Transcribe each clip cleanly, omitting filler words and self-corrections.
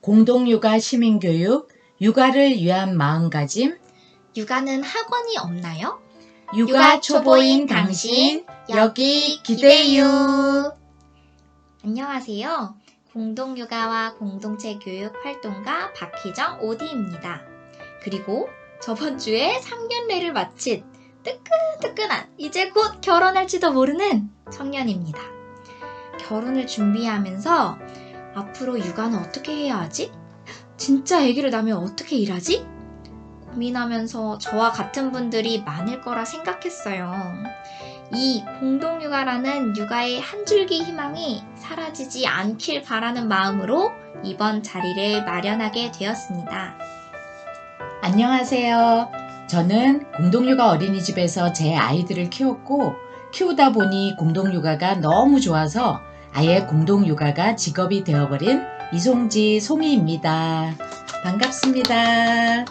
공동육아 시민교육, 육아를 위한 마음가짐, 육아는 학원이 없나요? 육아 초보인 당신, 여기 기대유. 안녕하세요. 공동육아와 공동체 교육 활동가 박희정 OD입니다. 그리고 저번 주에 상견례를 마친 뜨끈뜨끈한 이제 곧 결혼할지도 모르는 청년입니다. 결혼을 준비하면서 앞으로 육아는 어떻게 해야 하지? 진짜 아기를 낳으면 어떻게 일하지? 고민하면서 저와 같은 분들이 많을 거라 생각했어요. 이 공동육아라는 육아의 한 줄기 희망이 사라지지 않길 바라는 마음으로 이번 자리를 마련하게 되었습니다. 안녕하세요. 저는 공동육아 어린이집에서 제 아이들을 키우다 보니 공동육아가 너무 좋아서 아예 공동육아가 직업이 되어버린 이송지 송이입니다. 반갑습니다.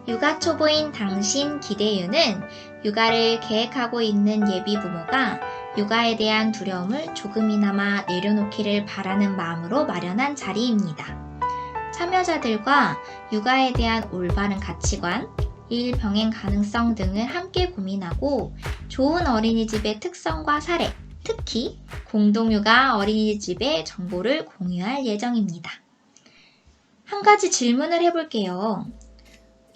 육아 초보인 당신 기대유는 육아를 계획하고 있는 예비 부모가 육아에 대한 두려움을 조금이나마 내려놓기를 바라는 마음으로 마련한 자리입니다. 참여자들과 육아에 대한 올바른 가치관, 일 병행 가능성 등을 함께 고민하고 좋은 어린이집의 특성과 사례, 특히 공동육아 어린이집의 정보를 공유할 예정입니다. 한 가지 질문을 해볼게요.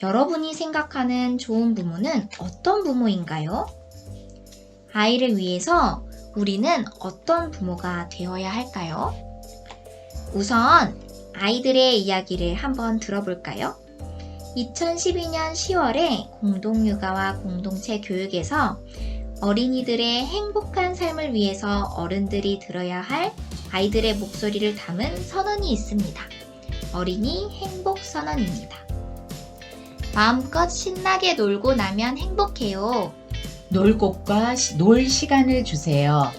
여러분이 생각하는 좋은 부모는 어떤 부모인가요? 아이를 위해서 우리는 어떤 부모가 되어야 할까요? 우선 아이들의 이야기를 한번 들어볼까요? 2012년 10월에 공동육아와 공동체 교육에서 어린이들의 행복한 삶을 위해서 어른들이 들어야 할 아이들의 목소리를 담은 선언이 있습니다. 어린이 행복 선언입니다. 마음껏 신나게 놀고 나면 행복해요. 놀 곳과 놀 시간을 주세요.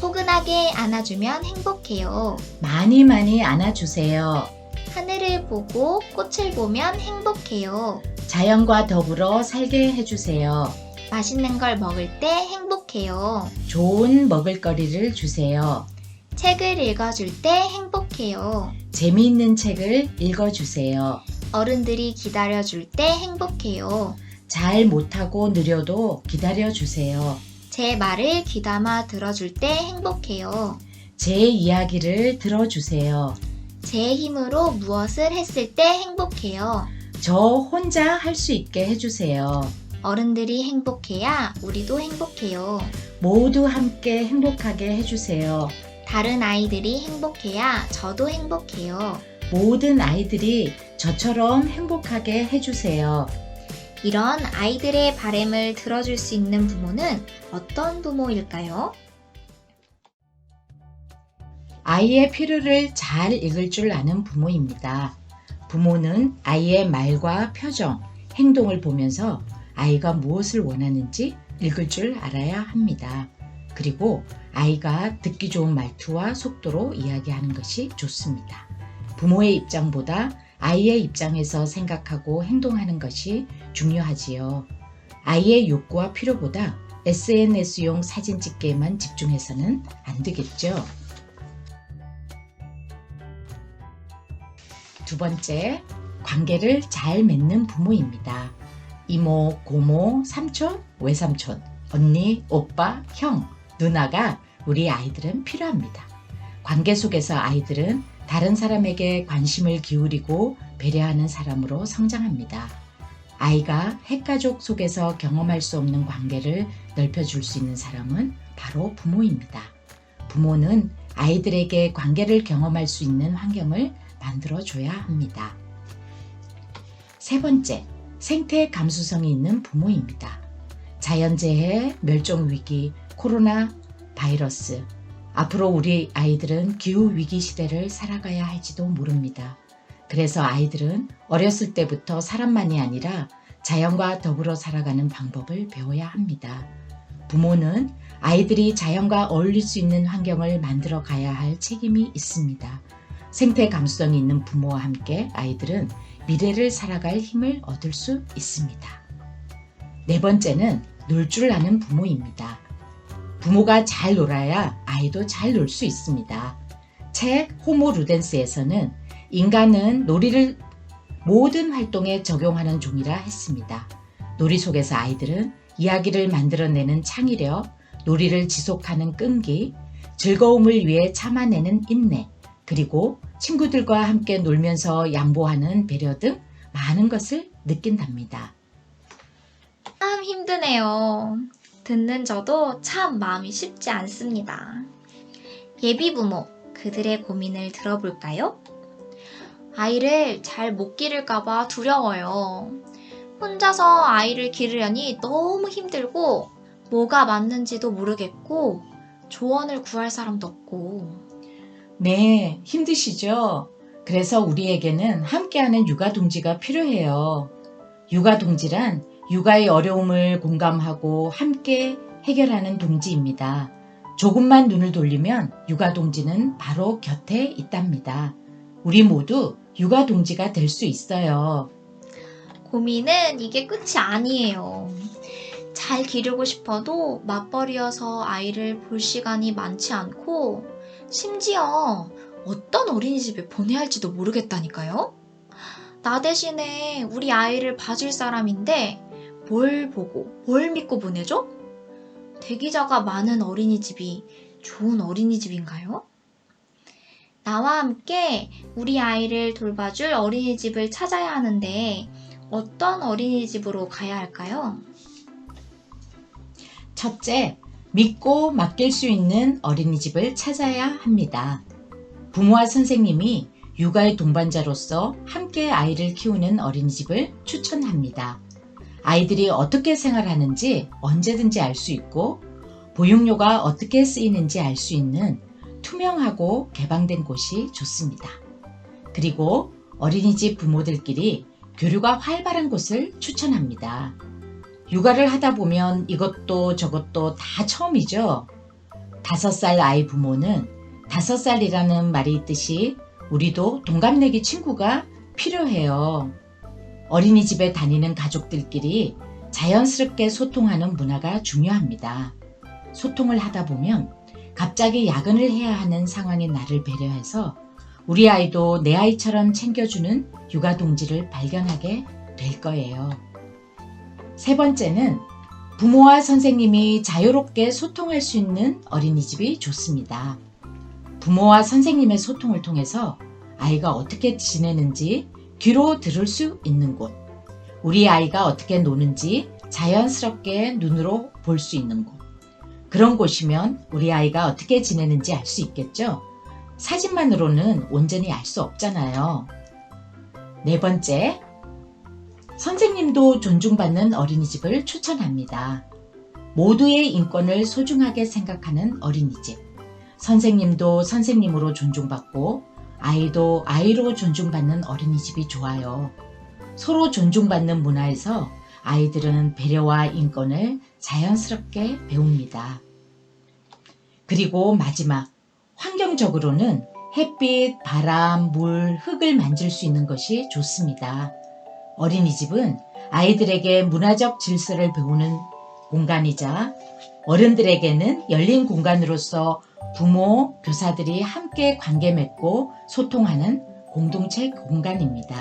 포근하게 안아주면 행복해요. 많이 안아주세요. 하늘을 보고 꽃을 보면 행복해요. 자연과 더불어 살게 해주세요. 맛있는 걸 먹을 때 행복해요. 좋은 먹을거리를 주세요. 책을 읽어줄 때 행복해요. 재미있는 책을 읽어주세요. 어른들이 기다려줄 때 행복해요. 잘 못하고 느려도 기다려주세요. 제 말을 귀담아 들어줄 때 행복해요. 제 이야기를 들어주세요. 제 힘으로 무엇을 했을 때 행복해요. 저 혼자 할 수 있게 해주세요. 어른들이 행복해야 우리도 행복해요. 모두 함께 행복하게 해주세요. 다른 아이들이 행복해야 저도 행복해요. 모든 아이들이 저처럼 행복하게 해주세요. 이런 아이들의 바램을 들어줄 수 있는 부모는 어떤 부모일까요? 아이의 필요를 잘 읽을 줄 아는 부모입니다. 부모는 아이의 말과 표정, 행동을 보면서 아이가 무엇을 원하는지 읽을 줄 알아야 합니다. 그리고 아이가 듣기 좋은 말투와 속도로 이야기하는 것이 좋습니다. 부모의 입장보다 아이의 입장에서 생각하고 행동하는 것이 중요하지요. 아이의 욕구와 필요보다 SNS용 사진 찍기에만 집중해서는 안 되겠죠. 두 번째, 관계를 잘 맺는 부모입니다. 이모, 고모, 삼촌, 외삼촌, 언니, 오빠, 형, 누나가 우리 아이들은 필요합니다. 관계 속에서 아이들은 다른 사람에게 관심을 기울이고 배려하는 사람으로 성장합니다. 아이가 핵가족 속에서 경험할 수 없는 관계를 넓혀줄 수 있는 사람은 바로 부모입니다. 부모는 아이들에게 관계를 경험할 수 있는 환경을 만들어줘야 합니다. 세 번째, 생태 감수성이 있는 부모입니다. 자연재해, 멸종위기, 코로나 바이러스, 앞으로 우리 아이들은 기후위기 시대를 살아가야 할지도 모릅니다. 그래서 아이들은 어렸을 때부터 사람만이 아니라 자연과 더불어 살아가는 방법을 배워야 합니다. 부모는 아이들이 자연과 어울릴 수 있는 환경을 만들어 가야 할 책임이 있습니다. 생태 감수성이 있는 부모와 함께 아이들은 미래를 살아갈 힘을 얻을 수 있습니다. 네 번째는 놀 줄 아는 부모입니다. 부모가 잘 놀아야 아이도 잘 놀 수 있습니다. 책 호모 루덴스에서는 인간은 놀이를 모든 활동에 적용하는 종이라 했습니다. 놀이 속에서 아이들은 이야기를 만들어내는 창의력, 놀이를 지속하는 끈기, 즐거움을 위해 참아내는 인내, 그리고 친구들과 함께 놀면서 양보하는 배려 등 많은 것을 느낀답니다. 참 힘드네요. 듣는 저도 참 마음이 쉽지 않습니다. 예비부모, 그들의 고민을 들어볼까요? 아이를 잘 못 기를까봐 두려워요. 혼자서 아이를 기르려니 너무 힘들고, 뭐가 맞는지도 모르겠고, 조언을 구할 사람도 없고. 네, 힘드시죠? 그래서 우리에게는 함께하는 육아동지가 필요해요. 육아동지란 육아의 어려움을 공감하고 함께 해결하는 동지입니다. 조금만 눈을 돌리면 육아동지는 바로 곁에 있답니다. 우리 모두 육아동지가 될 수 있어요. 고민은 이게 끝이 아니에요. 잘 기르고 싶어도 맞벌이여서 아이를 볼 시간이 많지 않고, 심지어 어떤 어린이집에 보내야 할지도 모르겠다니까요. 나 대신에 우리 아이를 봐줄 사람인데 뭘 보고 뭘 믿고 보내죠? 대기자가 많은 어린이집이 좋은 어린이집인가요? 나와 함께 우리 아이를 돌봐줄 어린이집을 찾아야 하는데 어떤 어린이집으로 가야 할까요? 첫째, 믿고 맡길 수 있는 어린이집을 찾아야 합니다. 부모와 선생님이 육아의 동반자로서 함께 아이를 키우는 어린이집을 추천합니다. 아이들이 어떻게 생활하는지 언제든지 알 수 있고, 보육료가 어떻게 쓰이는지 알 수 있는 투명하고 개방된 곳이 좋습니다. 그리고 어린이집 부모들끼리 교류가 활발한 곳을 추천합니다. 육아를 하다 보면 이것도 저것도 다 처음이죠. 5살 아이 부모는 5살이라는 말이 있듯이 우리도 동갑내기 친구가 필요해요. 어린이집에 다니는 가족들끼리 자연스럽게 소통하는 문화가 중요합니다. 소통을 하다 보면 갑자기 야근을 해야 하는 상황인 나를 배려해서 우리 아이도 내 아이처럼 챙겨주는 육아동지를 발견하게 될 거예요. 세 번째는 부모와 선생님이 자유롭게 소통할 수 있는 어린이집이 좋습니다. 부모와 선생님의 소통을 통해서 아이가 어떻게 지내는지 귀로 들을 수 있는 곳, 우리 아이가 어떻게 노는지 자연스럽게 눈으로 볼 수 있는 곳, 그런 곳이면 우리 아이가 어떻게 지내는지 알 수 있겠죠? 사진만으로는 온전히 알 수 없잖아요. 네 번째, 선생님도 존중받는 어린이집을 추천합니다. 모두의 인권을 소중하게 생각하는 어린이집. 선생님도 선생님으로 존중받고 아이도 아이로 존중받는 어린이집이 좋아요. 서로 존중받는 문화에서 아이들은 배려와 인권을 자연스럽게 배웁니다. 그리고 마지막, 환경적으로는 햇빛, 바람, 물, 흙을 만질 수 있는 것이 좋습니다. 어린이집은 아이들에게 문화적 질서를 배우는 공간이자 어른들에게는 열린 공간으로서 부모, 교사들이 함께 관계 맺고 소통하는 공동체 공간입니다.